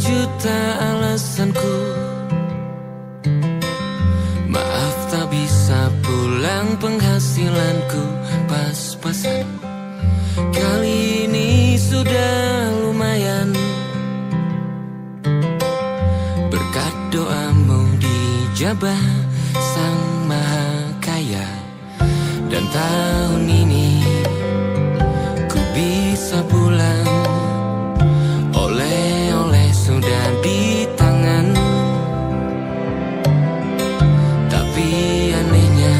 juta alasanku. Maaf tak bisa pulang, penghasilanku pas-pasan. Kali ini sudah lumayan, berkat doamu dijabah Sang Maha Kaya. Dan tahun ini ku bisa pulang, oleh-oleh sudah di tangan. Tapi anehnya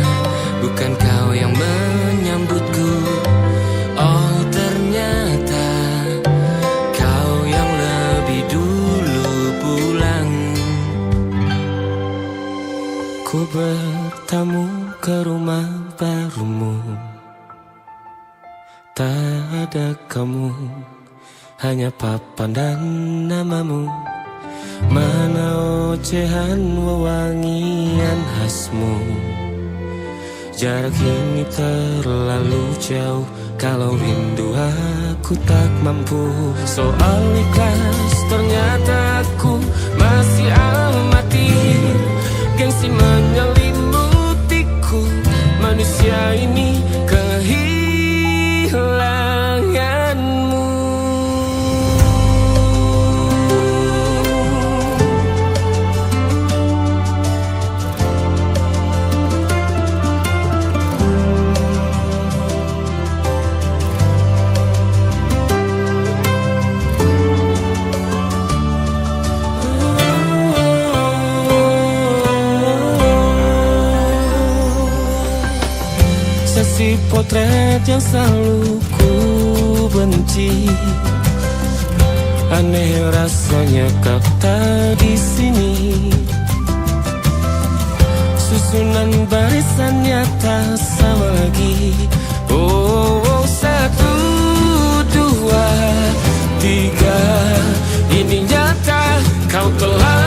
bukan kau yang menyambutku. Oh ternyata kau yang lebih dulu pulang. Ku bertamu ke rumah barumu, tak ada kamu, hanya papan dan namamu. Mana ocehan wewangian khasmu. Jarak ini terlalu jauh, kalau rindu aku tak mampu. Soal ikhlas ternyata aku masih amati. Gengsi menyelimutiku, manusia ini kehilanganmu. Sesi potret yang selalu ku benci. Aneh rasanya kau tak di sini. Susunan barisannya tak sama lagi. Oh, oh, 1, 2, 3. Ini nyata kau telah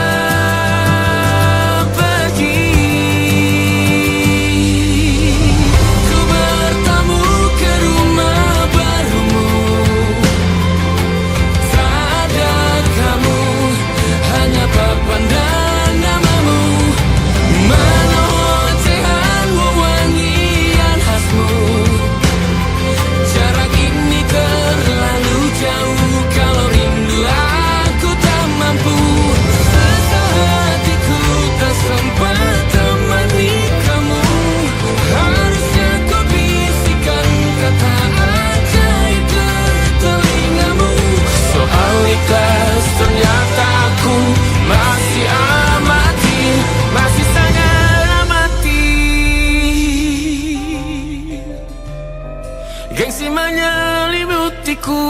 ternyata aku masih amati, masih sangat amati. Gengsi menyelimutiku,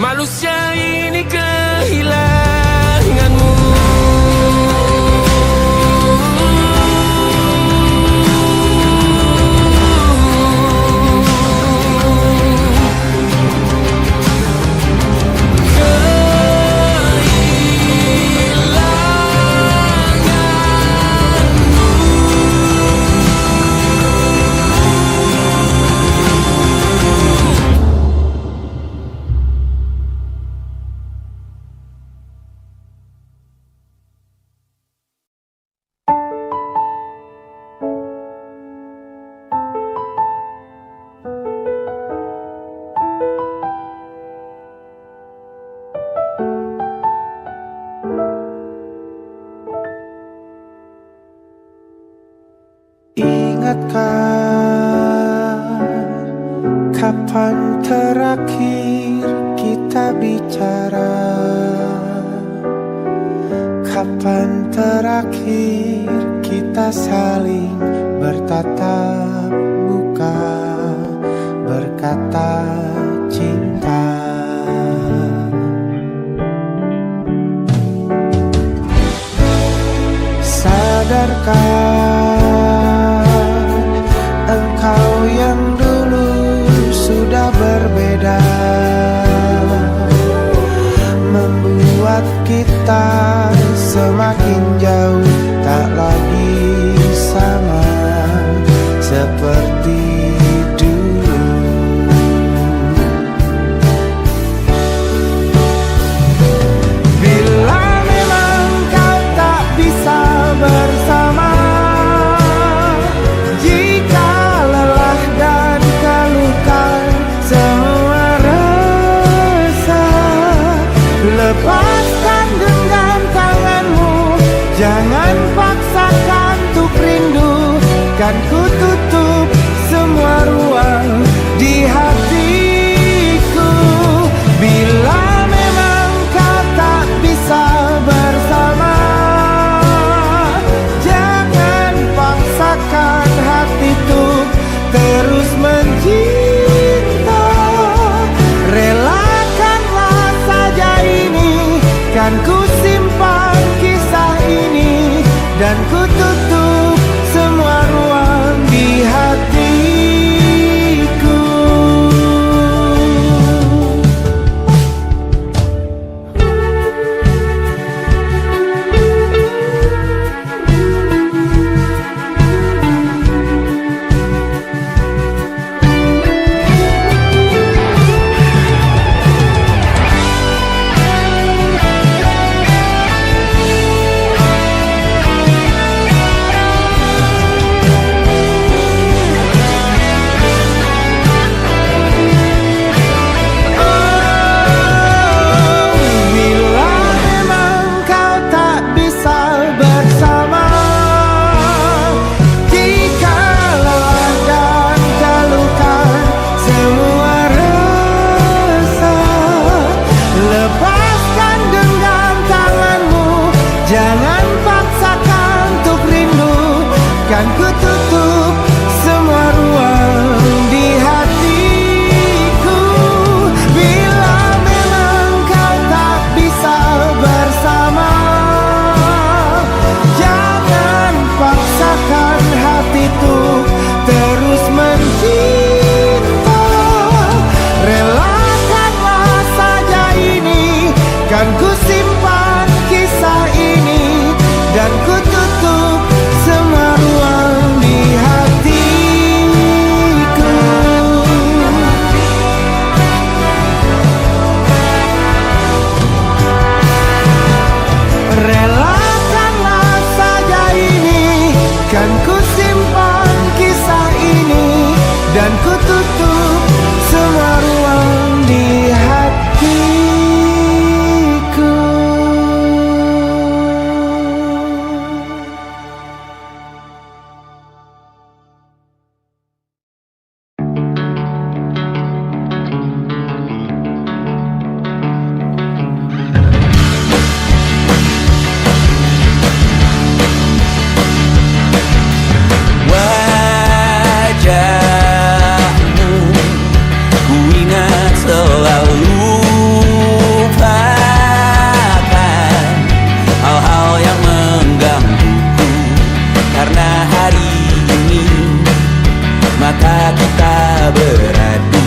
manusia ini kehilanganmu. Kapan terakhir kita bicara? Kapan terakhir kita saling bertatap muka, berkata cinta? Sadarkah engkau yang dulu sudah berbeda, membuat kita semakin jauh, tak lagi sama seperti dulu. Bila Lepaskan genggam tanganmu, jangan paksakan untuk rindu. Kan ku tutup semua ruang di hatiku. Bila memang kau tak bisa bersama, jangan paksakan hati untuk terus mencinta. Relakanlah saja ini, kan ku simpan kisah ini, dan ku tutup semua ruang di hatiku. Jangan paksakan untuk rindu, kan ku tutup semua ruang di hatiku. Bila memang kau tak bisa bersama, jangan paksakan hati untuk terus mencinta. Relakanlah saja ini, kan ku simpan kisah ini, dan ku tutup semua ruang di hatiku. Relakanlah saja ini, kan ku simpan kisah ini, dan ku tutup semua ruang di hatiku. Wajahmu ku ingat selalu, lupakan hal-hal yang menggangguku. Karena hari ini mata kita beradu,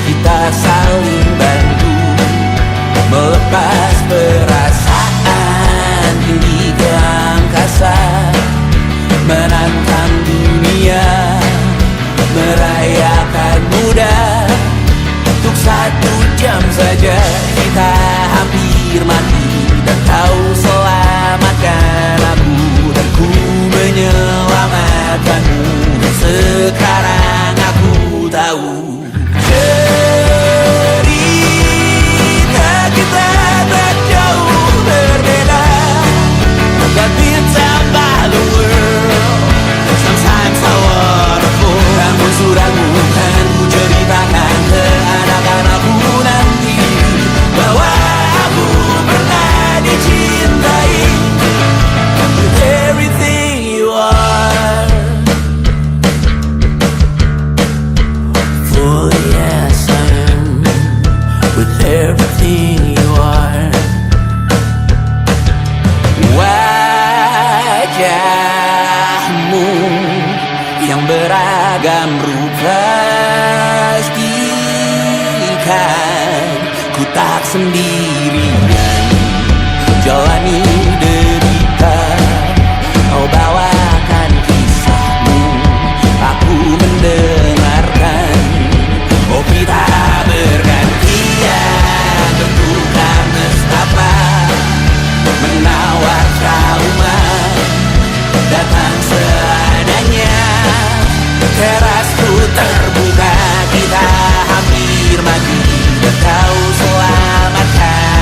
kita saling bantu melepas perasaan tinggi ke angkasa, menantang dunia, merayakan muda. Untuk 1 jam saja kita hampir mati, dan kau selamatkan aku, dan ku menyelamatkanmu. Sekarang aku tahu cerita kita tak jauh berbeda, but ditambah the world sometimes so wonderful. Namun suratmu kan ku ceritakan ke anak-anakku nanti, bahwa aku pernah dicintai with everything you are. For yes I am, with everything you are. Wajahmu yang beragam rupa, pastikan ku tak sendirian jalani derita. Kau bawakan kisahmu, aku mendengarkan. Oh kita bergantian, tentukan nestapa, menawar trauma, datang seadanya. Terasku terbuka, kita hampir mati, dan kau selamatkan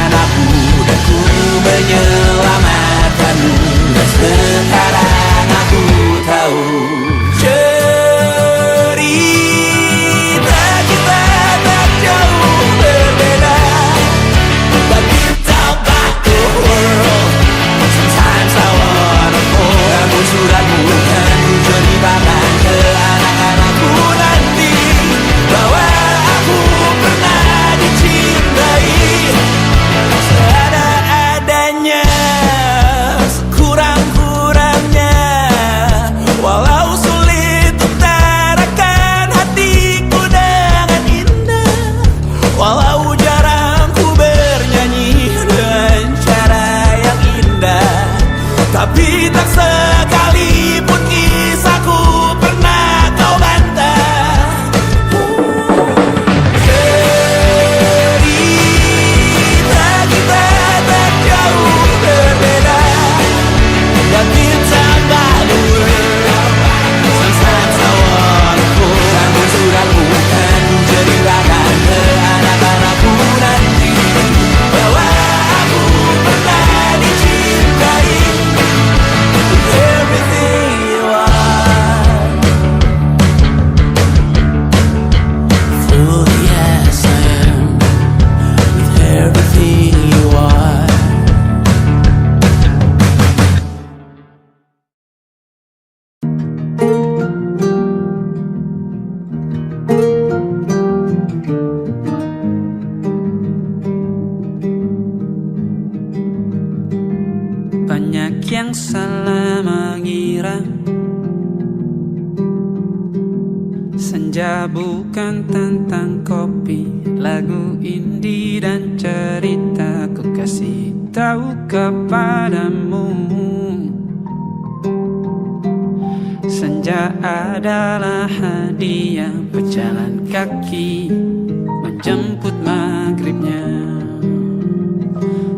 yang salah mengira senja bukan tentang kopi, lagu indie dan cerita ku kasih tahu kepadamu. Senja adalah hadiah berjalan kaki menjemput maghribnya.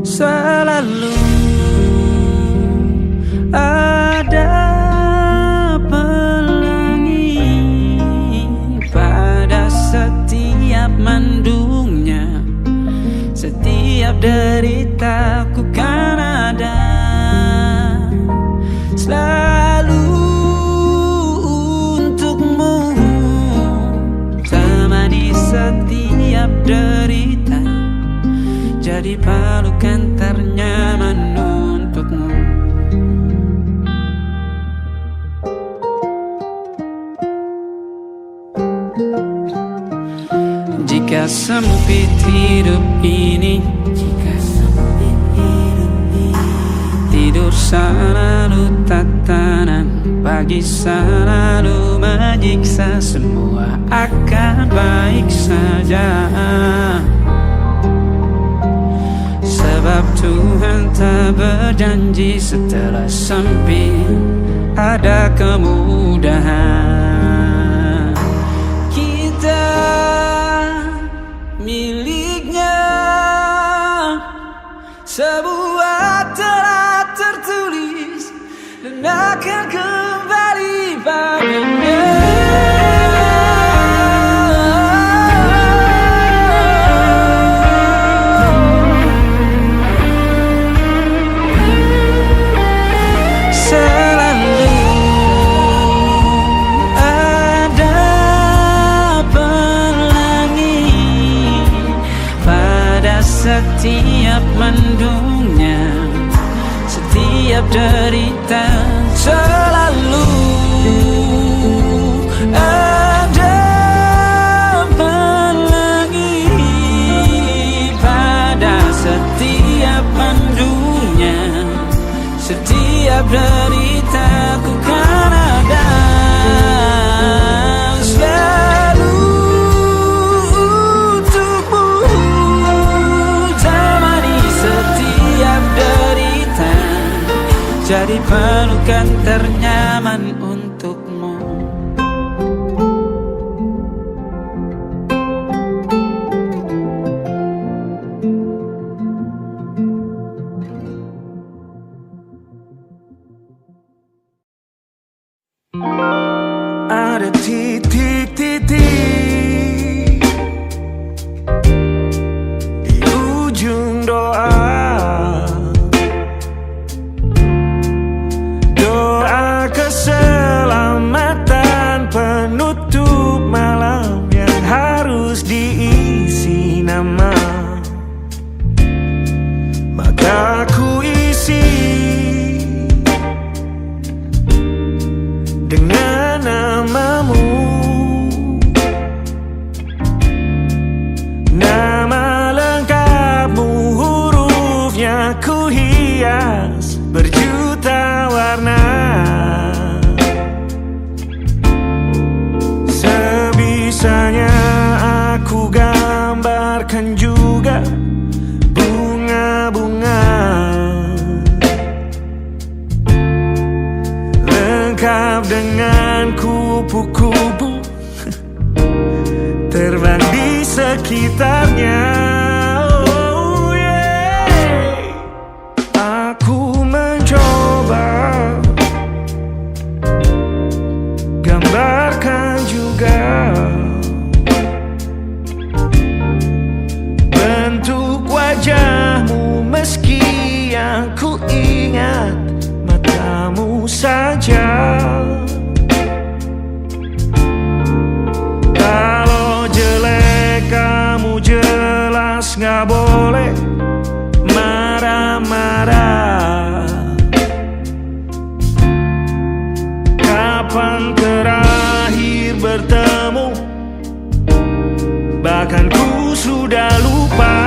Selalu ada pelangi pada setiap mendungnya. Setiap deritaku kan ada selalu untukmu, temani setiap derita, jadi pelukan ternyaman untukmu. Jika sempit hidup ini, tidur selalu tatanan, pagi selalu menyiksa, semua akan baik saja. Sebab Tuhan tak berjanji setelah sempit ada kemudahan. Kita miliknya, sebuah telah tertulis dan akan kembali padanya. Setiap mendungnya, setiap derita, selalu ada pelangi pada setiap mendungnya. Setiap derita ku kan ada jadi pelukan ternyaman untukmu. Ada titik-titik di ujung doa, keselamatan penutup malam yang harus diisi nama. Maka ku isi dengan namamu, nama lengkapmu, hurufnya ku hias berjuta warna. Sebisanya aku gambarkan juga bunga-bunga, lengkap dengan kupu-kupu terbang di sekitarnya. Oh yeah. Aku mencoba gambarkan juga bentuk wajahmu, meski yang ku ingat matamu saja. Kalau jelek kamu jelas gak boleh marah-marah. Kapan terakhir bertemu, bahkan ku sudah lupa.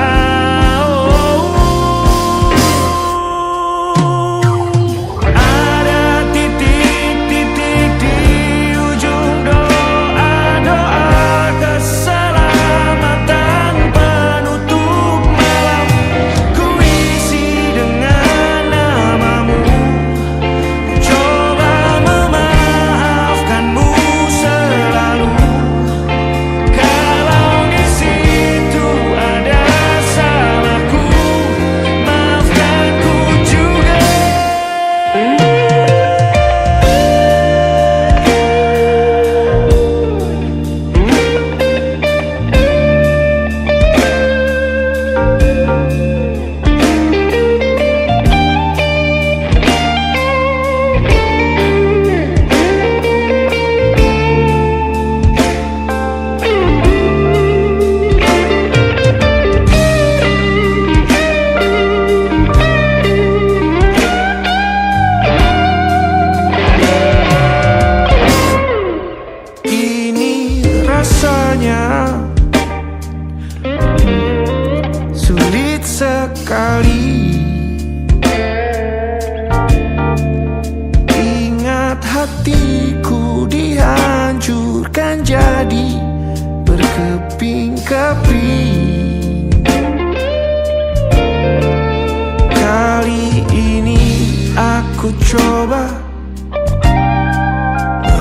ku coba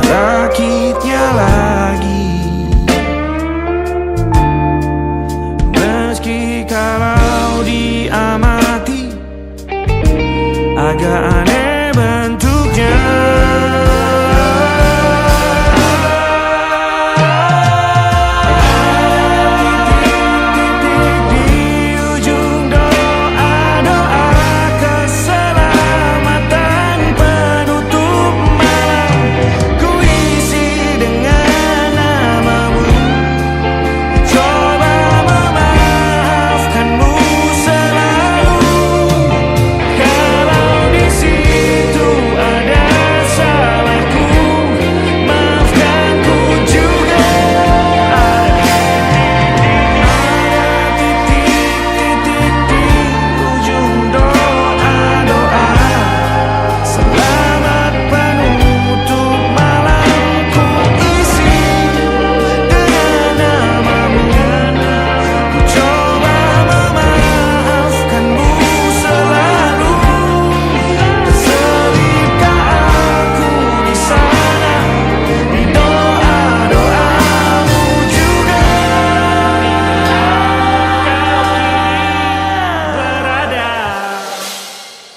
merakitnya lagi. Meski kalau diamati agak aneh bentuknya.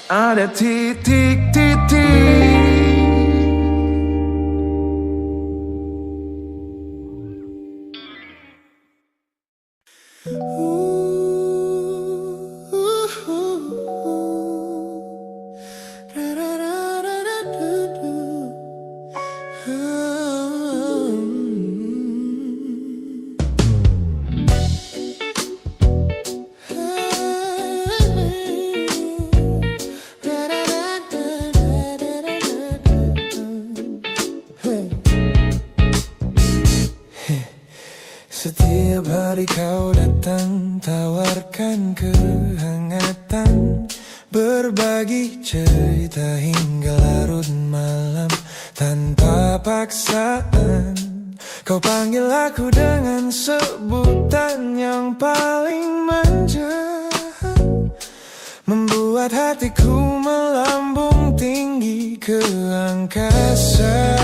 Ada titik-titik. Setiap hari kau datang, tawarkan kehangatan, berbagi cerita hingga larut malam tanpa paksaan. Kau panggil aku dengan sebutan yang paling manja, membuat hatiku melambung tinggi ke angkasa.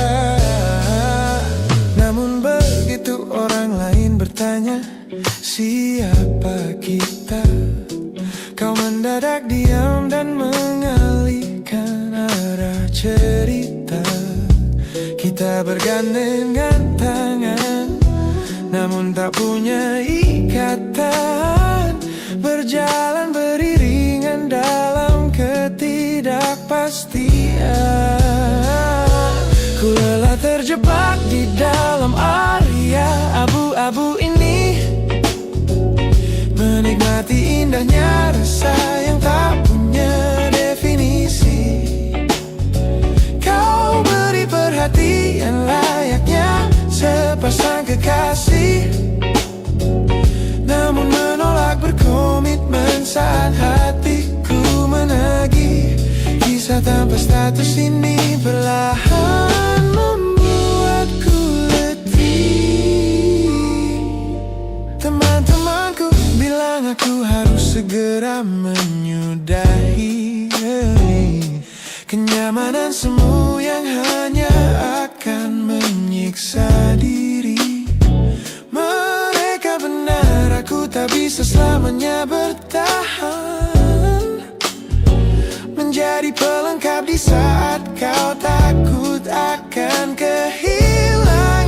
Namun begitu orang lain bertanya, siapa kita? Kau mendadak diam dan mengalihkan arah cerita. Kita bergandengan tangan, namun tak punya ikatan, berjalan beriringan dalam ketidakpastian. Ku lelah terjebak di dalam area abu-abu ini, menikmati indahnya rasa yang tak punya definisi. Kau beri perhatian layaknya sepasang kekasih, namun menolak berkomitmen saat hatiku menagih. Kisah tanpa status ini perlahan membuatku letih. Teman-temanku bilang aku harus segera menyudahi kenyamanan semu yang hanya akan menyiksa diri. Mereka benar, aku tak bisa selamanya bertahan, menjadi pelengkap di saat kau takut akan kehilangan.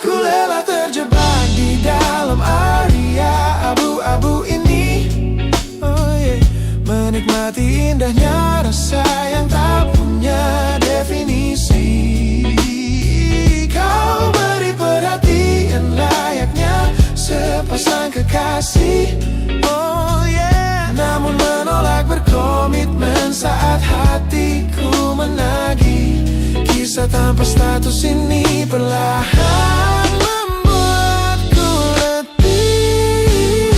Ku lelah terjebak di dalam area abu-abu ini, menikmati indahnya rasa yang tak punya definisi. Kau beri perhatian layaknya sepasang kekasih, namun menolak berkomitmen saat hatiku menagih. Kisah tanpa status ini perlahan membuatku letih.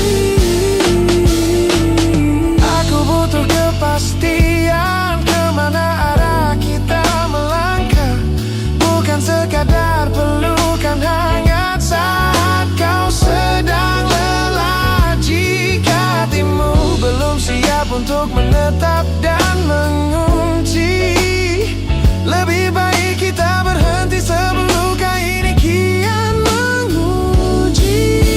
Aku butuh kepastian kemana arah kita melangkah, bukan sekadar pelukan hangat saat kau sedang lelah. Jika hatimu belum siap untuk menetap dan mengulang, benci. Lebih baik kita berhenti sebelum luka ini kian menguji.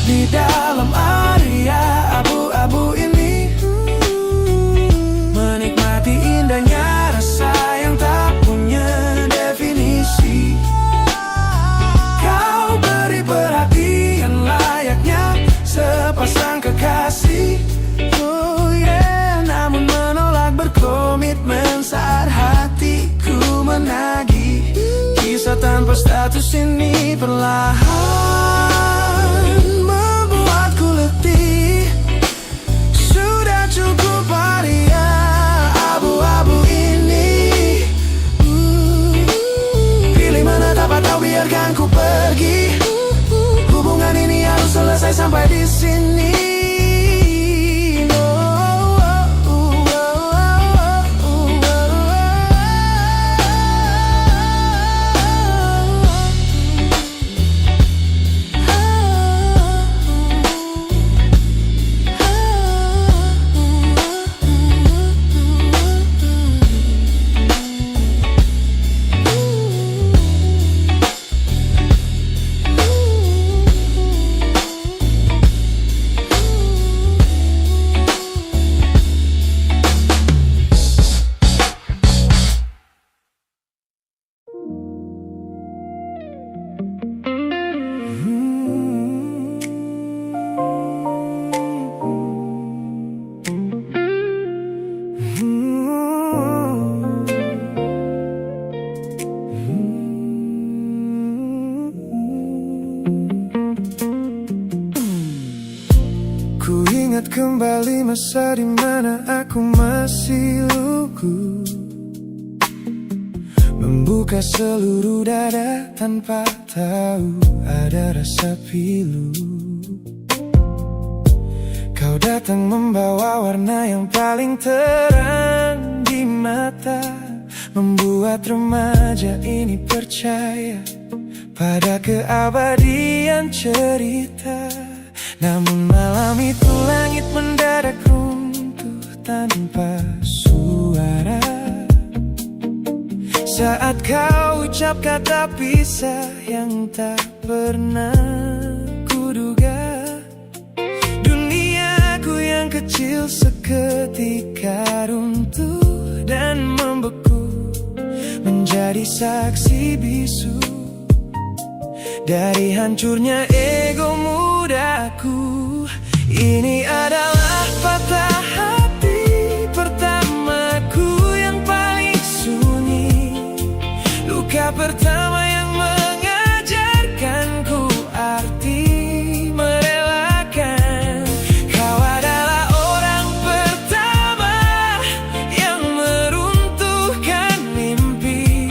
Di dalam area abu-abu ini, menikmati indahnya rasa yang tak punya definisi. Kau beri perhatian layaknya sepasang kekasih. Oh yeah, namun menolak berkomitmen saat hatiku menagih. Kisah tanpa status ini perlahan cukup area abu-abu ini. Pilih mana dapat tahu, biarkan ku pergi. Hubungan ini harus selesai sampai di sini. Ku ingat kembali masa dimana aku masih lugu, membuka seluruh dada tanpa tahu ada rasa pilu. Kau datang membawa warna yang paling terang di mata, membuat remaja ini percaya pada keabadian cerita. Namun malam itu langit mendadak runtuh tanpa suara saat kau ucap kata pisah yang tak pernah kuduga. Duniaku yang kecil seketika runtuh dan membeku, menjadi saksi bisu dari hancurnya ego mudaku. Ini adalah patah hati pertamaku yang paling sunyi, luka pertama yang mengajarkanku arti merelakan. Kau adalah orang pertama yang meruntuhkan mimpi,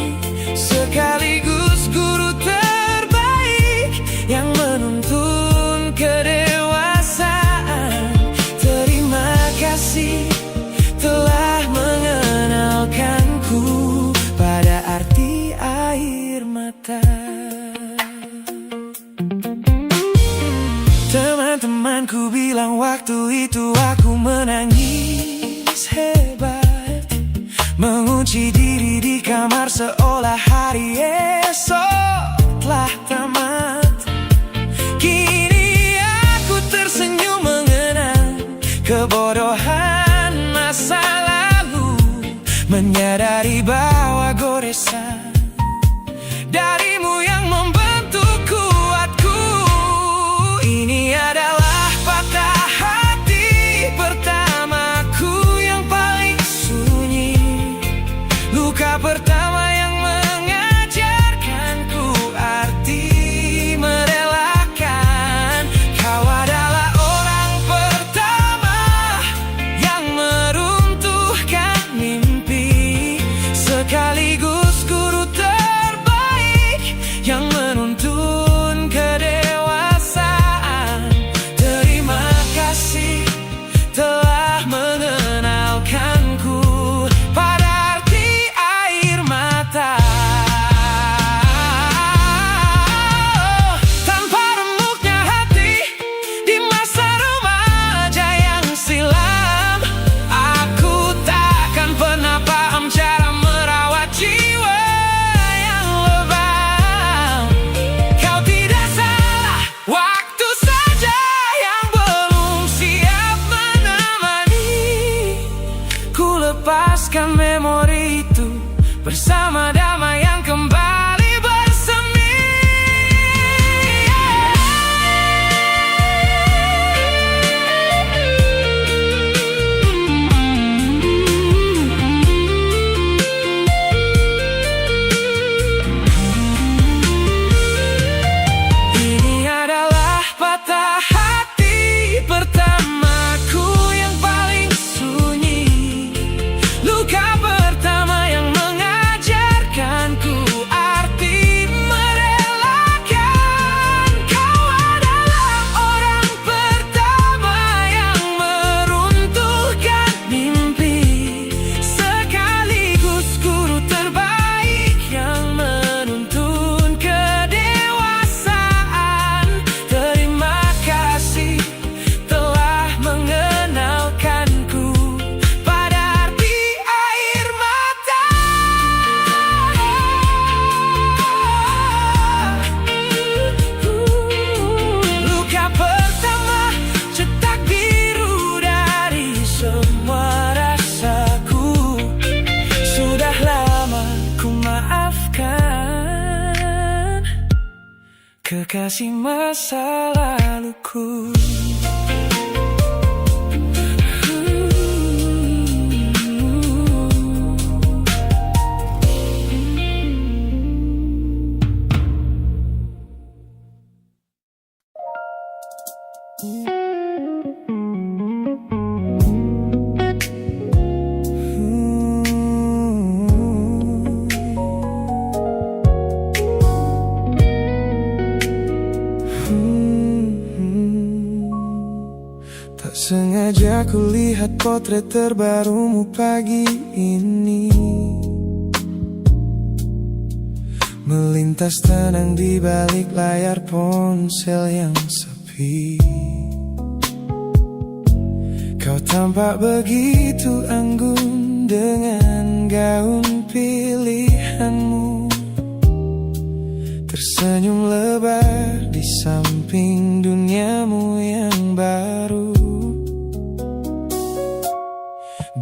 sekaligus guru terbaik yang menuntun kedewasaan. Terima kasih telah mengenalkanku pada arti air mata. Teman-temanku bilang waktu itu aku menangis hebat, mengunci diri di kamar seolah hari esok telah tamat. Kini aku tersenyum mengenang kebodohan masa lalu, menyadari bahwa goresan darimu yang membentuk kuatku. Ini adalah patah hati pertamaku yang paling sunyi, luka pertama yang mengajarkanku arti merelakan. Kau adalah orang pertama lepaskan memori itu bersama damai yang kembali bersemi. Ini adalah patah hati pertamaku yang paling sunyi, luka pertama yang mengajarkanku arti merelakan. Kau adalah orang pertama yang meruntuhkan mimpi, sekaligus guru terbaik yang menuntun kedewasaan. Terima kasih telah mengenalkanku pada arti air mata. Luka pertama cetak biru dari semua rasaku. Sudah lama ku maafkan kekasih masa laluku. Tak sengaja kulihat potret terbarumu pagi ini, melintas tenang di balik layar ponsel yang sepi. Kau tampak begitu anggun dengan gaun pilihanmu, tersenyum lebar di samping duniamu yang baru.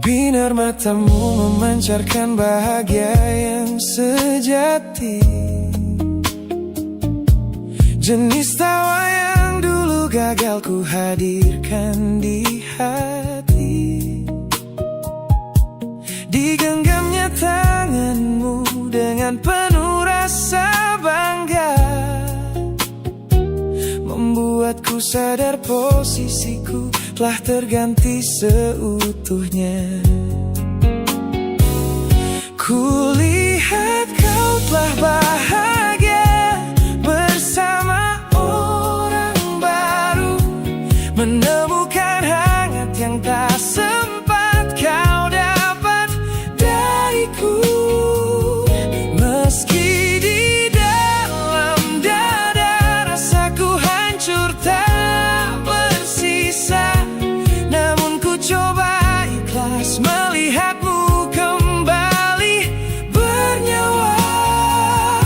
Binar matamu memancarkan bahagia yang sejati, jenis tawa yang dulu gagal ku hadirkan di hati. Digenggamnya tanganmu dengan penuh rasa bangga, membuatku sadar posisiku telah terganti seutuhnya. Kulihat kau telah bahagia bersama orang baru, menemukan hangat yang tak sempat kau dapat dariku. Meski di dalam dada rasaku hancur tak bersisa, namun ku coba ikhlas melihatmu kembali bernyawa.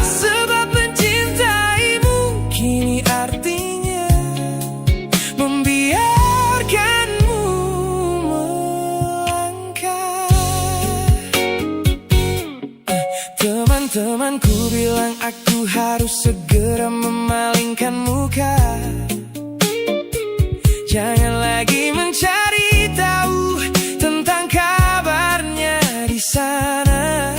Sebab mencintaimu kini artinya membiarkanmu melangkah. Teman-temanku bilang aku harus segera memalingkan muka, jangan lagi mencari tahu tentang kabarnya di sana.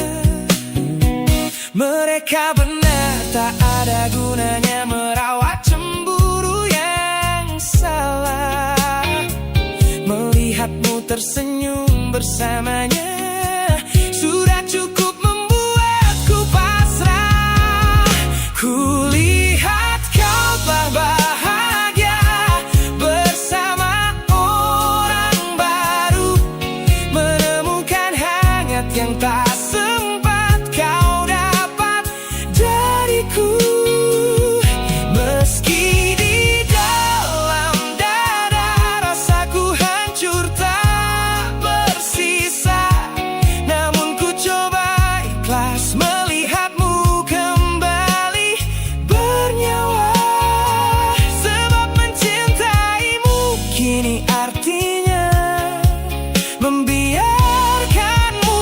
Mereka benar, tak ada gunanya merawat cemburu yang salah. Melihatmu tersenyum bersamanya sudah cukup membuatku pasrah. Kulihat kau telah bahagia bersama orang baru, menemukan hangat yang tak sempat kau dapat dariku. Meski di dalam dada rasaku hancur tak bersisa, namun ku coba ikhlas melihatmu kembali bernyawa. Sebab mencintaimu kini artinya membiarkanmu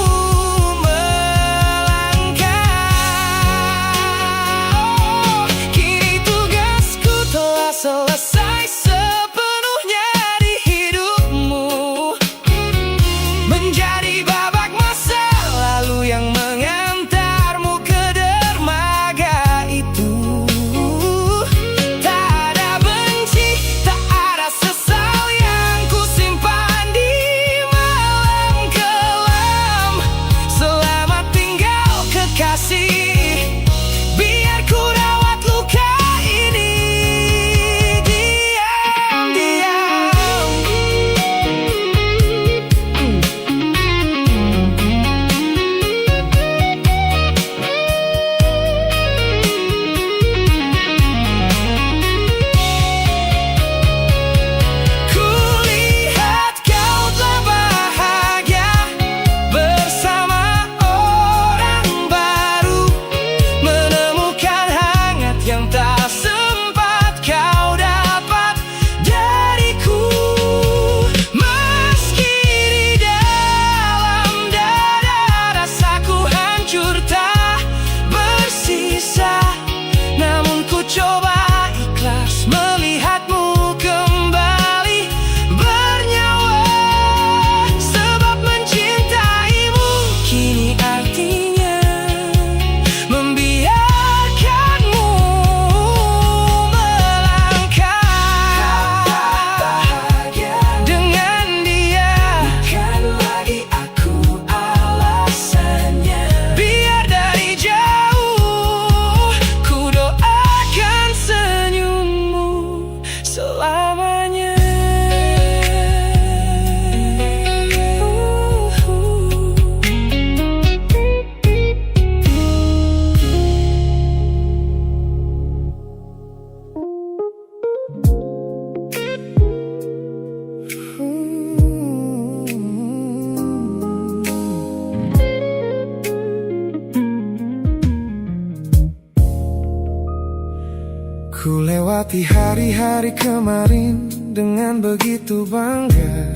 melewati hari-hari kemarin dengan begitu bangga,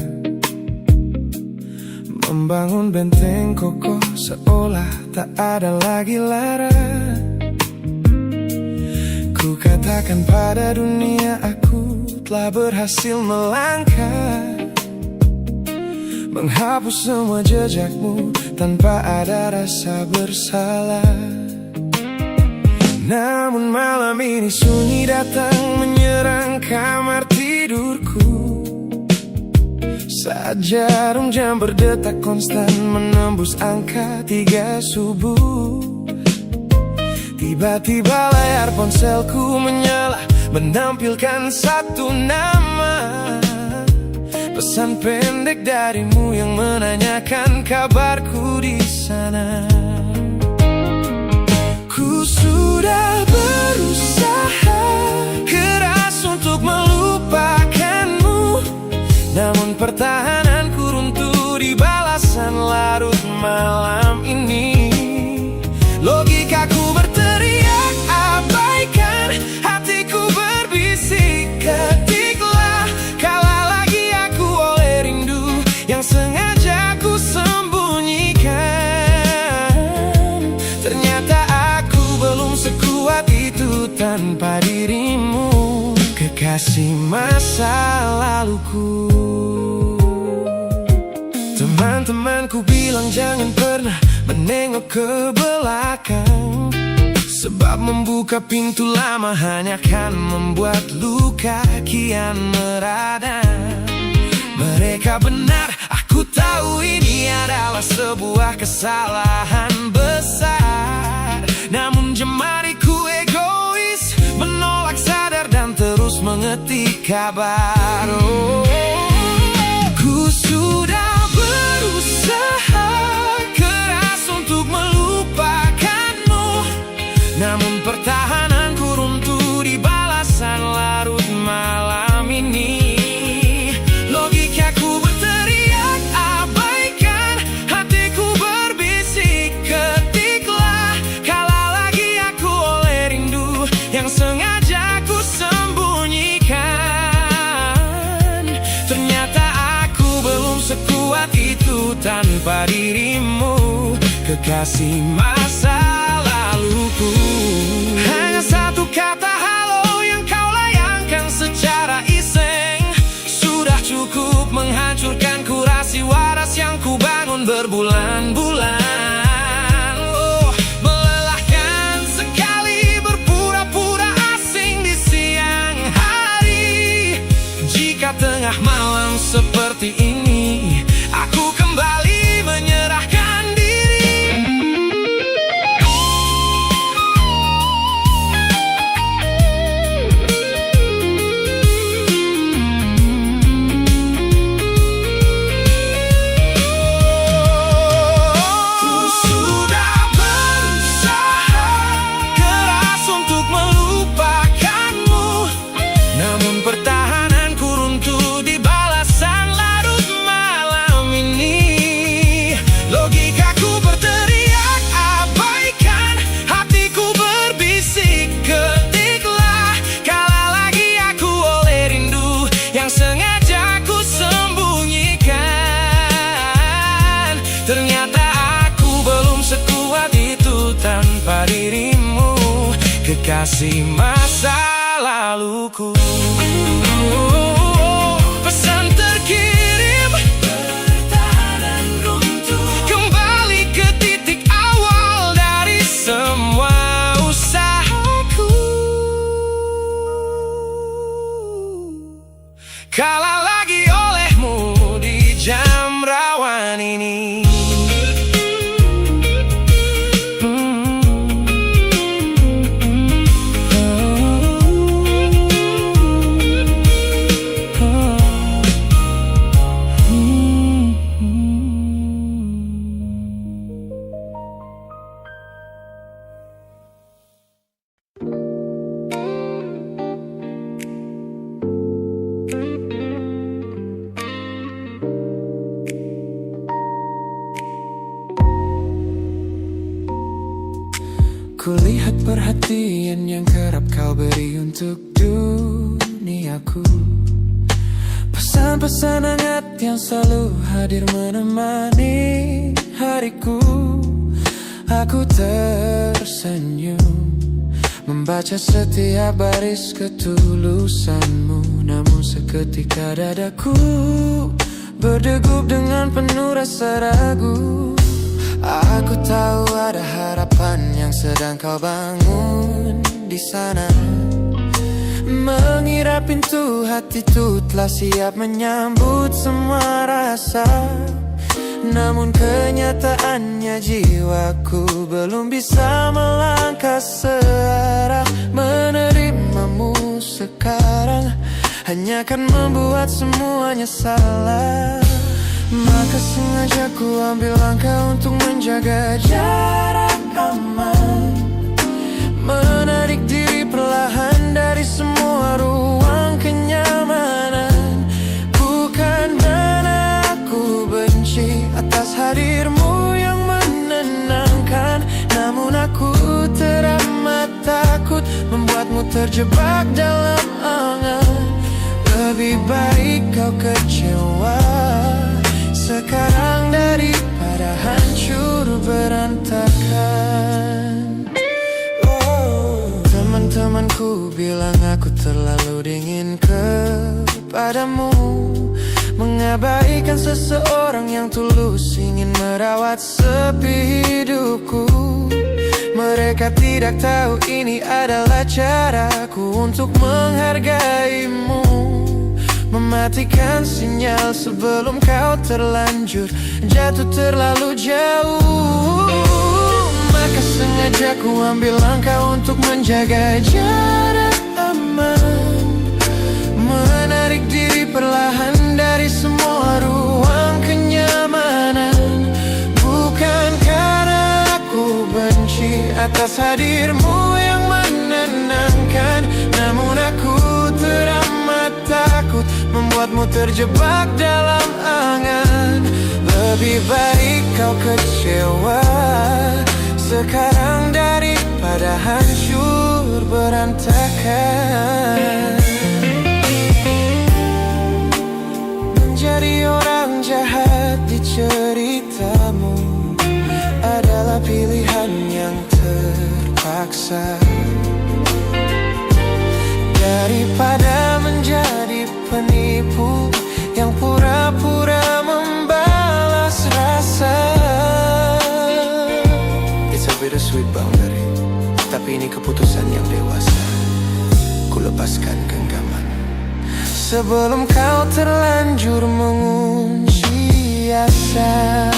membangun benteng kokoh seolah tak ada lagi lara. Ku katakan pada dunia aku telah berhasil melangkah, menghapus semua jejakmu tanpa ada rasa bersalah. Namun malam ini sunyi datang menyerang kamar tidurku, saat jarum jam berdetak konstan menembus angka 3 subuh. Tiba-tiba layar ponselku menyala, menampilkan satu nama, pesan pendek darimu yang menanyakan kabarku di sana. Ku sudah berusaha keras untuk melupakanmu, namun pertahananku runtuh di balasan larut malam ini. Logikaku berteriak abaikan, hatiku berbisik ketiklah, kalah lagi aku oleh rindu yang sengaja ku sembunyikan. Ternyata aku belum sekuat itu tanpa dirimu, kekasih masa laluku. Teman-temanku bilang jangan pernah menengok ke belakang, sebab membuka pintu lama hanya akan membuat luka kian meradang. Mereka benar, aku tahu ini adalah sebuah kesalahan besar, namun jemariku egois menolak sadar dan terus mengetik kabar. Ku sudah berusaha keras untuk melupakanmu, namun pertahananku runtuh di balasan larut malam ini. Logikaku berteriak abaikan, hatiku berbisik ketiklah, kalah lagi aku oleh rindu yang sengaja ku sembunyikan. Ternyata aku belum sekuat itu tanpa dirimu, kekasih masa laluku. Hanya satu kata halo yang kau layangkan secara iseng sudah cukup menghancurkan kurasi waras yang ku bangun berbulan-bulan. Melelahkan sekali berpura-pura asing di siang hari. Jika tengah malam seperti ini aku kembali menyerahkan diri. Ku sudah berusaha keras untuk melupakanmu, namun pertahananku runtuh di balasan larut malam ini. Logikaku berteriak abaikan, hatiku berbisik ketiklah, kalah lagi aku oleh rindu yang sengaja ku sembunyikan. Ternyata aku belum sekuat itu tanpa dirimu, kekasih masa laluku. Pesan terkirim, pertahanan runtuh, kembali ke titik awal dari semua usahaku. Kalah lagi olehmu di jam rawan ini. Kulihat perhatian yang kerap kau beri untuk dunia. duniaku. Pesan-pesan hangat yang selalu hadir menemani hariku. Aku tersenyum membaca setiap baris ketulusanmu. Namun seketika dadaku berdegup dengan penuh rasa ragu. Aku tahu ada harapan yang sedang kau bangun di sana. Mengira pintu hatiku telah siap menyambut semua rasa. Namun kenyataannya jiwaku belum bisa melangkah searah. Menerimamu sekarang hanya akan membuat semuanya salah. Maka sengaja ku ambil langkah untuk menjaga jarak aman. Menarik diri perlahan dari semua ruang kenyamanan. Bukan karena aku benci atas hadirmu yang menenangkan, namun aku teramat takut membuatmu terjebak dalam angan. Lebih baik kau kecewa sekarang daripada hancur berantakan. Teman-temanku bilang aku terlalu dingin kepadamu, mengabaikan seseorang yang tulus ingin merawat sepi hidupku. Mereka tidak tahu ini adalah caraku untuk menghargaimu. Mematikan sinyal sebelum kau terlanjur jatuh terlalu jauh. Maka sengaja ku ambil langkah untuk menjaga jarak aman. Menarik diri perlahan dari semua ruang kenyamanan. Bukan karena aku benci atas hadirmu yang menenangkan, namun aku teramat takut membuatmu terjebak dalam angan. Lebih baik kau kecewa sekarang daripada hancur berantakan. Menjadi orang jahat di ceritamu adalah pilihan yang terpaksa, daripada menjadi penipu yang pura-pura membalas rasa. It's a bittersweet boundary, tapi ini keputusan yang dewasa. Ku lepaskan genggaman sebelum kau terlanjur mengunci asa.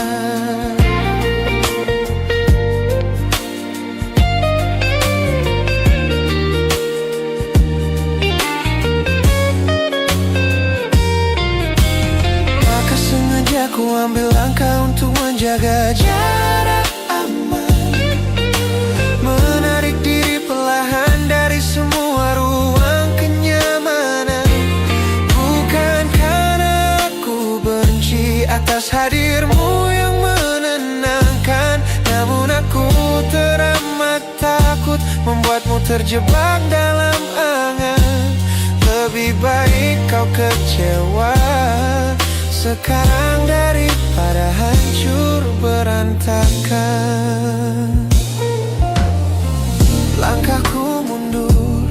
Ku ambil langkah untuk menjaga jarak aman. Menarik diri perlahan dari semua ruang kenyamanan. Bukan karena aku benci atas hadirmu yang menenangkan, namun aku teramat takut membuatmu terjebak dalam angan. Lebih baik kau kecewa sekarang daripada hancur berantakan. Langkahku mundur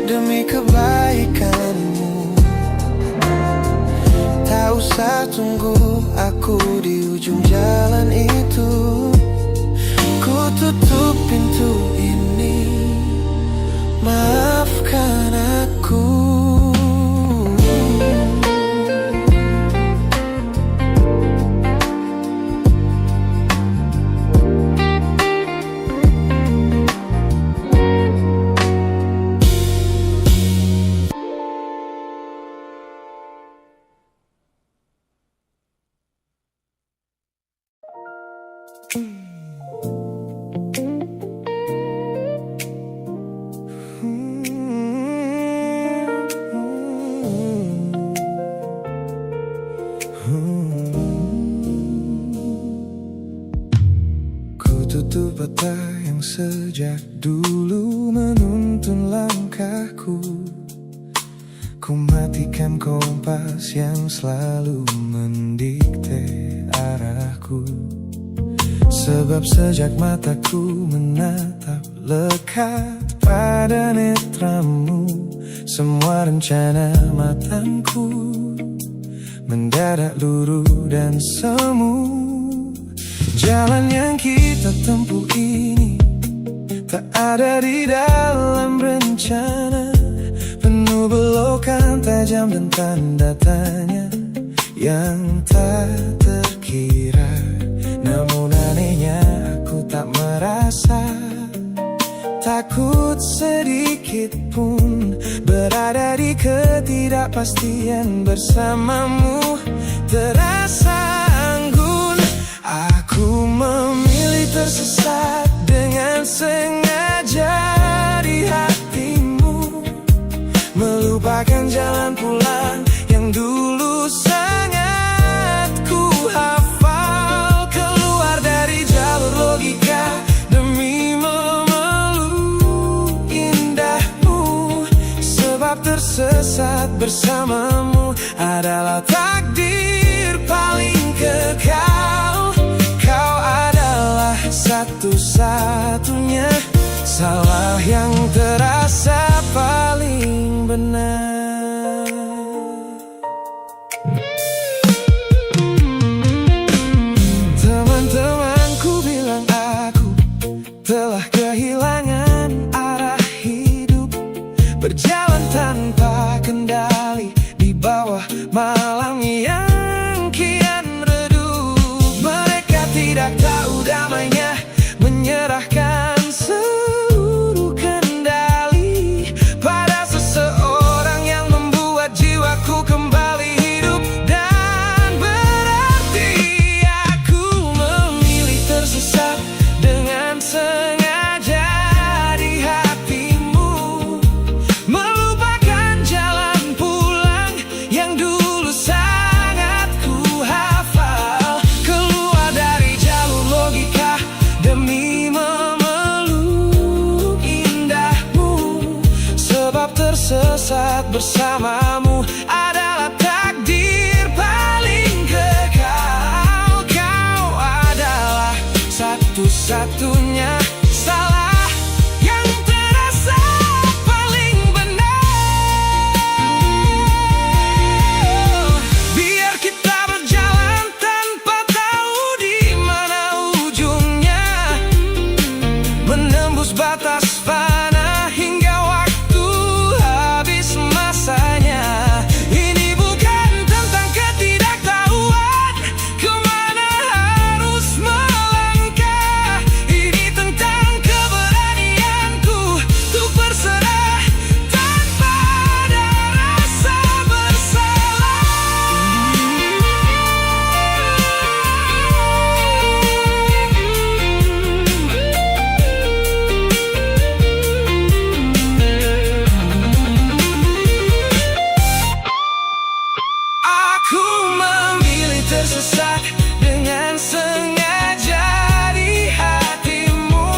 demi kebaikanmu. Tak usah tunggu aku di ujung jalan itu. Ku tutup pintu ini, maafkan aku. Tutup mata yang sejak dulu menuntun langkahku. Ku matikan kompas yang selalu mendikte arahku. Sebab sejak mataku menatap lekat pada netramu, semua rencana matangku mendadak luruh dan semu. Jalan yang kita tempuh ini tak ada di dalam rencana, penuh belokan tajam dan tanda tanya yang tak terkira. Namun anehnya aku tak merasa takut sedikit pun. Berada di ketidakpastian bersamamu terasa anggun. Aku memilih tersesat dengan sengaja di hatimu, melupakan jalan pulang yang dulu sangat ku hafal. Keluar dari jalur logika demi memeluk indahmu, sebab tersesat bersamamu adalah takdir paling kekal. Kau adalah satu-satunya salah yang terasa paling benar. Teman-temanku bilang aku telah kehilangan arah hidup, berjalan tanpa kendali di bawah malam yang kian redup. Mereka tidak tahu damainya menyerahkan seluruh kendali pada seseorang yang membuat jiwaku kembali hidup dan berarti. Aku memilih tersesat dengan sengaja di hatimu, melupakan jalan pulang yang dulu sangat ku hafal. Keluar dari jalur logika demi memeluk indahmu, sebab tersesat bersamamu adalah takdir paling kekal. Kau adalah satu-satunya salah yang terasa paling benar. Biar kita berjalan tanpa tahu di mana ujungnya, menembus batas fana hingga waktu habis masanya. Ini bukan tentang ketidaktahuan kemana harus melangkah, ini tentang keberanianku untuk berserah tanpa ada rasa bersalah. Aku memilih tersesat dengan sengaja di hatimu,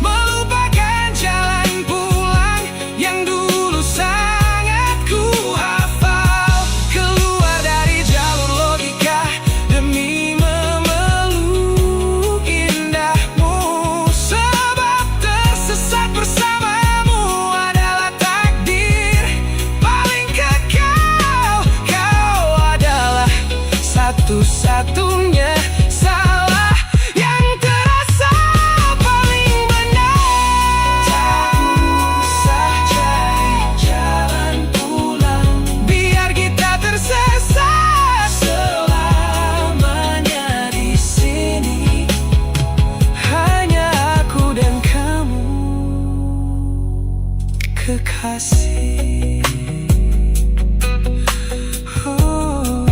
melupakan jalan pulang yang dulu sangat ku hafal. Keluar dari jalur logika demi memeluk indahmu, sebab tersesat bersamamu adalah takdir paling kekal. Kau adalah satu-satunya salah yang terasa paling benar. Tak usah cari jalan pulang, biar kita tersesat selamanya di sini. Hanya aku dan kamu, kekasih. Oh.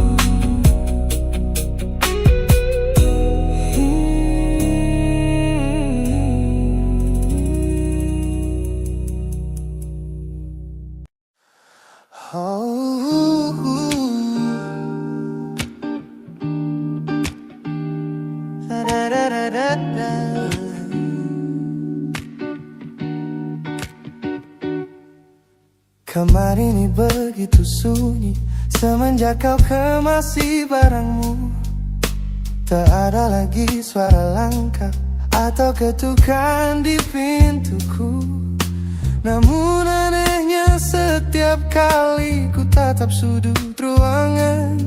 Kamar ini begitu sunyi semenjak kau kemasi barangmu. Tak ada lagi suara langkah atau ketukan di pintuku. Namun anehnya setiap kali ku tatap sudut ruangan,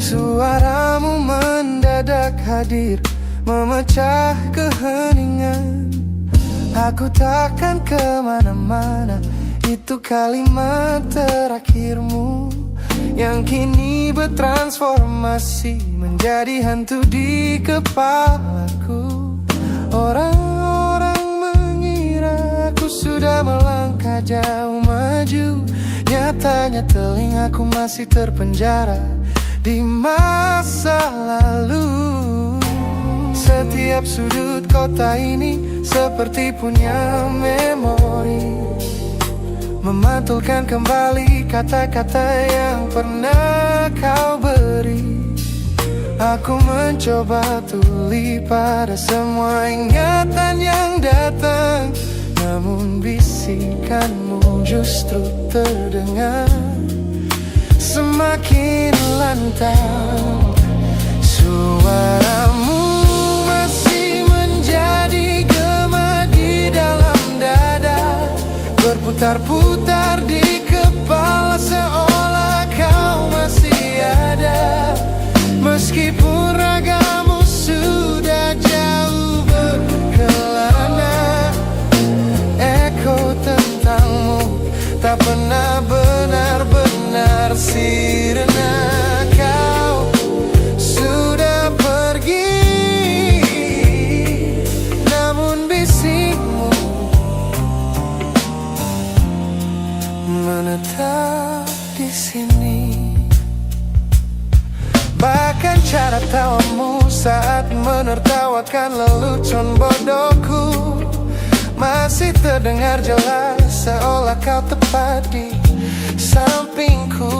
suaramu mendadak hadir memecah keheningan. Aku takkan kemana-mana, itu kalimat terakhirmu yang kini bertransformasi menjadi hantu di kepalaku. Orang-orang mengira aku sudah melangkah jauh maju, nyatanya telingaku masih terpenjara di masa lalu. Setiap sudut kota ini seperti punya memori, memantulkan kembali kata-kata yang pernah kau beri. Aku mencoba tuli pada semua ingatan yang datang, namun bisikanmu justru terdengar semakin lantang. Suaramu masih menjadi gema di dalam dada, berputar-putar di kepala seolah kau masih ada. Meskipun ragamu sudah jauh berkelana, eko tentangmu tak pernah benar-benar sirna. Kau sudah pergi, namun bisikmu menetap di sini. Bahkan cara tawamu saat menertawakan lelucon bodohku masih terdengar jelas, seolah kau tepat di sampingku.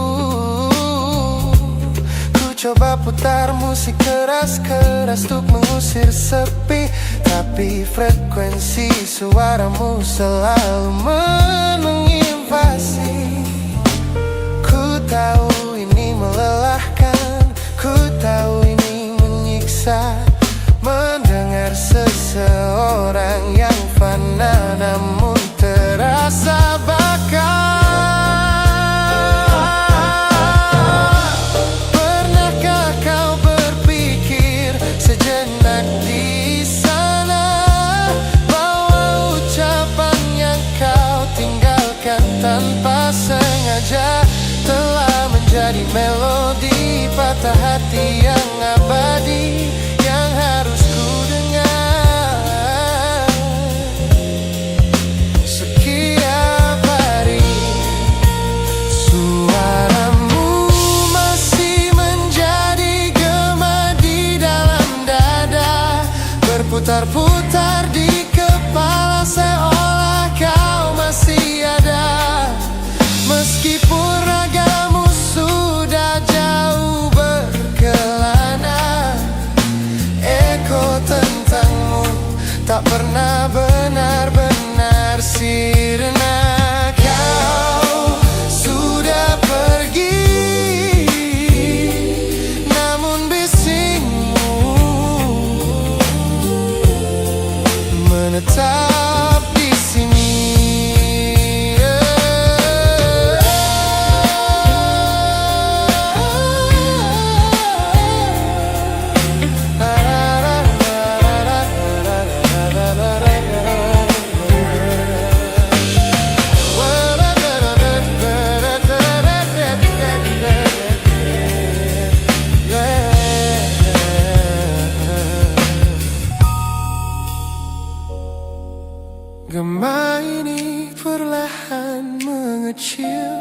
Ku coba putar musik keras-keras untuk mengusir sepi, tapi frekuensi suaramu selalu menginvasi. Ku tahu ini melelahkan, ku tahu ini menyiksa, mendengar seseorang yang fana namun terasa bakal. Pernahkah kau berpikir sejenak di sana bahwa ucapan yang kau tinggalkan tanpa sengaja telah menjadi melodi patah hati yang abadi yang harus ku dengar setiap hari. Suaramu masih menjadi gema di dalam dada, berputar-putar di kepala seolah kau masih ada. Meskipun ragamu sudah jauh berkelana, eko tentangmu tak pernah benar-benar sirna. Kau sudah pergi, namun bisikmu menetap di sini. Gema ini perlahan mengecil,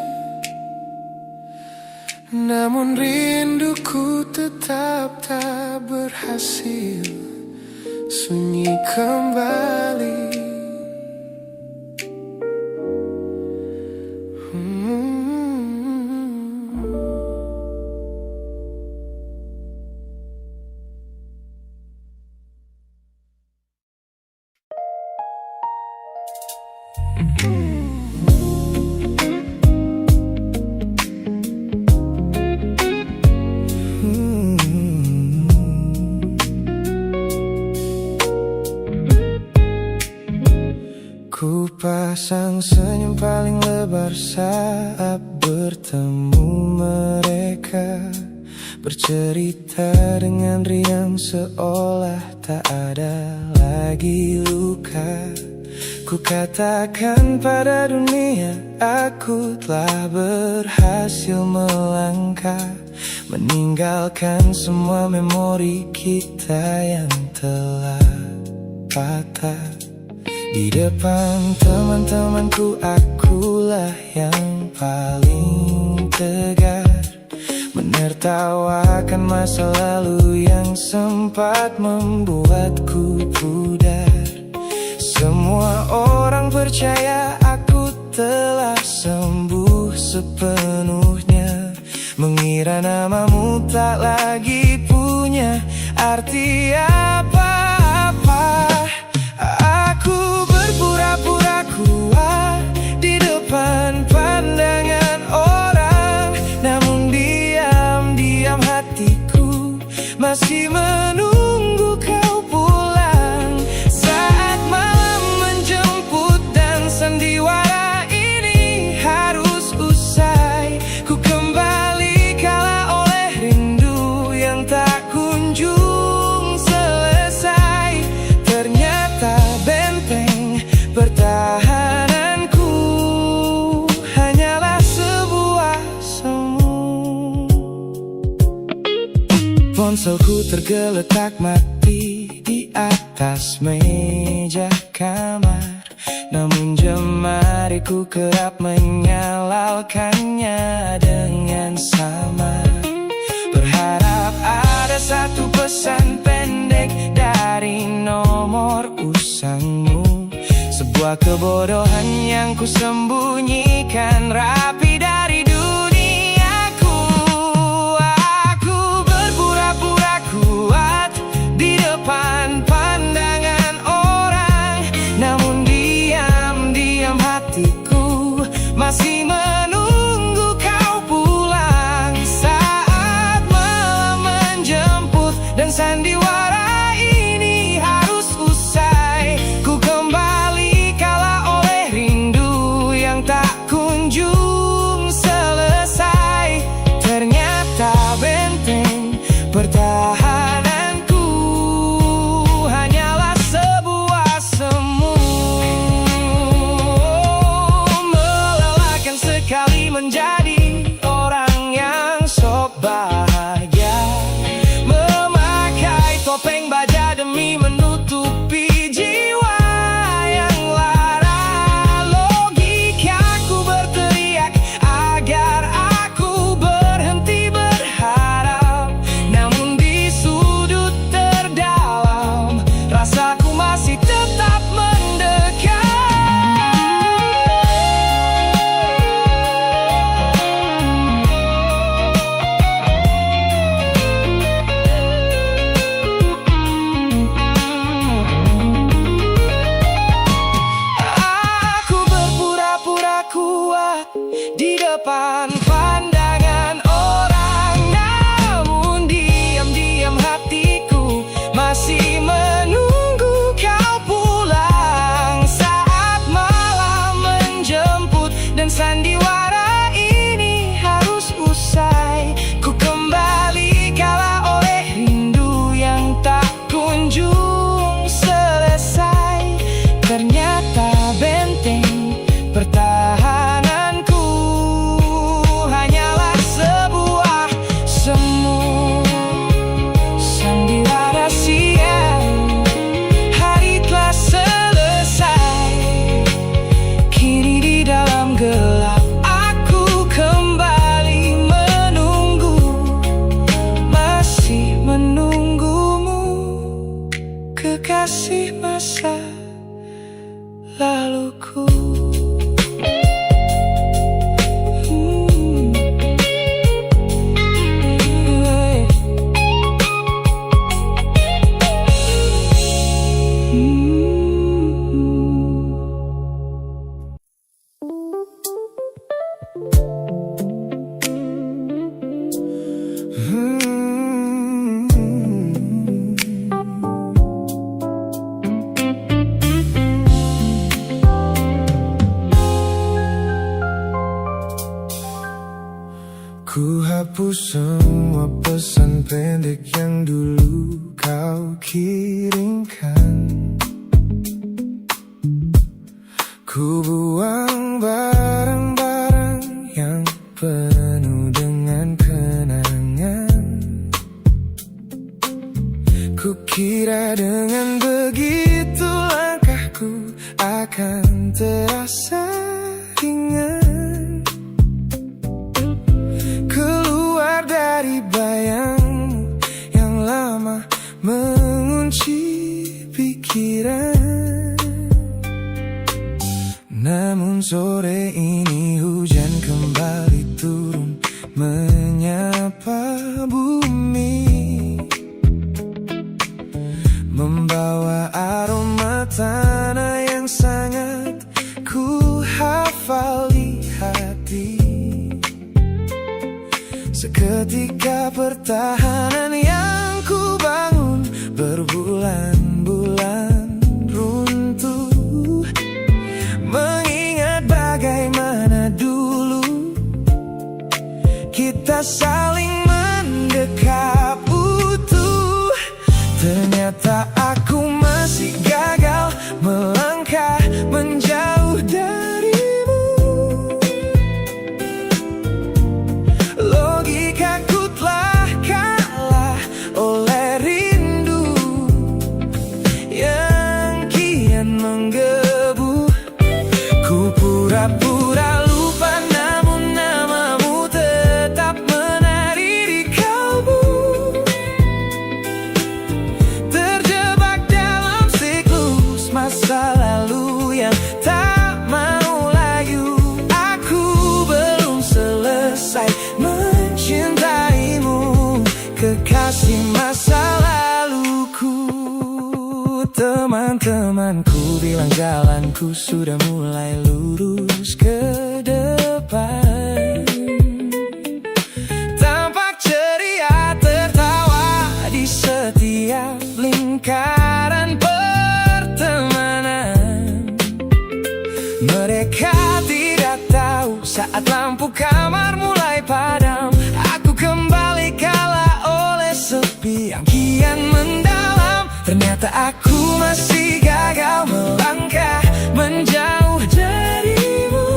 namun rinduku tetap tak berhasil sunyi kembali. Sang senyum paling lebar saat bertemu mereka, bercerita dengan riang seolah tak ada lagi luka. Ku katakan pada dunia aku telah berhasil melangkah, meninggalkan semua memori kita yang telah patah. Di depan teman-temanku akulah yang paling tegar, menertawakan masa lalu yang sempat membuatku pudar. Semua orang percaya aku telah sembuh sepenuhnya, mengira namamu tak lagi punya arti apa-apa. Aku berpura-pura kuat di depan pandangan orang, namun diam-diam hatiku masih menunggu kau pulang. Saat malam menjemput dan sandiwara ini harus usai, ku kembali kalah oleh rindu yang tak kunjung selesai. Ternyata benteng pertahananku hanyalah sebuah semu. Ponselku tergeletak mati di atas meja kamar, namun jemariku kerap menyalakannya dengan samar. Berharap ada satu pesan pendek dari nomor usangmu, sebuah kebodohan yang kusembunyikan rapi dari duniaku. Aku berpura-pura kuat di depan pandangan orang, namun diam-diam hatiku masih menunggu kau pulang. Saat malam menjemput dan sandiwara ini harus usai, ku kembali kalah oleh rindu yang tak kunjung selesai. Ternyata benteng pertahananku hanyalah sebuah semu. Melelahkan sekali menjadi orang yang sok bahagia, memakai topeng baja demi menutupi jiwa yang lara. Logikaku berteriak agar aku berhenti berharap, namun di sudut terdalam rasaku masih tetap mendekat. semua pesan pendek yang dulu kau kirimkan. Ku buang barang-barang yang penuh dengan kenangan. Ku kira dengan begitu langkahku akan terasa ringan. Keluar dari bayangmu yang lama mengunci pikiran. Namun sore ini hujan kembali turun menyapa bumi, membawa aroma tanah yang sangat ku hafal di hati. Seketika pertahanan yang ku bangun berbulan-bulan runtuh. Mengingat bagaimana dulu kita saling mendekap utuh. Ternyata aku masih gagal melangkah menjauh darimu. Logikaku telah kalah oleh rindu yang kian menggebu. Ku pura-pura lupa, namun namamu tetap menari di kalbu. Terjebak dalam siklus masa lalu yang tak mau layu. Aku belum selesai mencintaimu, kekasih masa laluku. Teman-temanku bilang jalanku sudah mulai lurus ke depan. Tampak ceria tertawa di setiap lingkaran pertemanan. Mereka tidak tahu saat lampu kamar mulai padam, aku kembali kalah oleh sepi yang kian mendalam. Ternyata aku masih gagal melangkah menjauh darimu.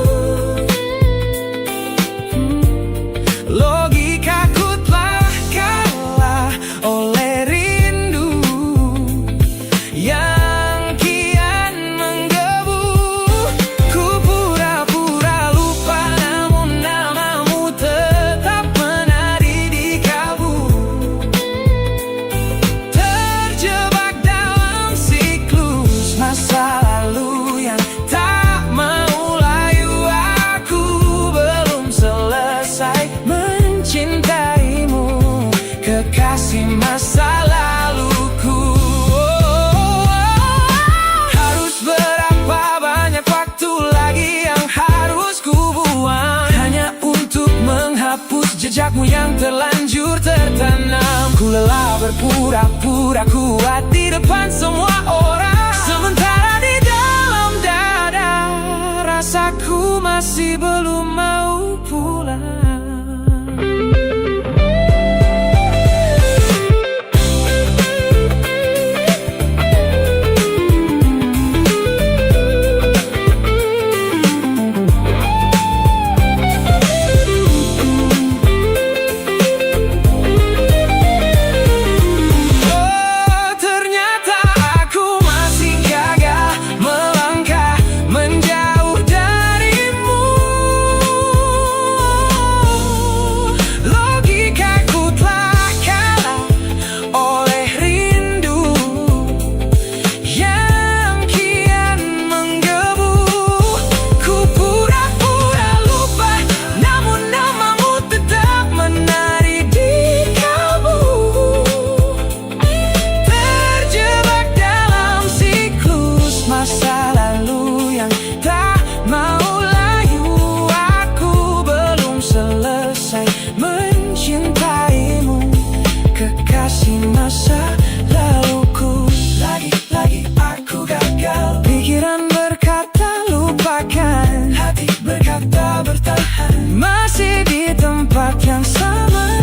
Logikaku telah kalah oleh rindu yang kian menggebu. Ku pura-pura lupa, namun namamu tetap menari di kalbu. Terjebak dalam siklus masa lalu yang tak mau layu. Aku belum selesai mencintaimu, kekasih masa laluku. Harus berapa banyak waktu lagi yang harus ku buang hanya untuk menghapus jejakmu yang terlanjur tertanam. Ku lelah berpura-pura kuat di depan semua orang, sementara di dalam dada rasaku masih belum mau pulang. Hati berkata bertahan, masih di tempat yang sama.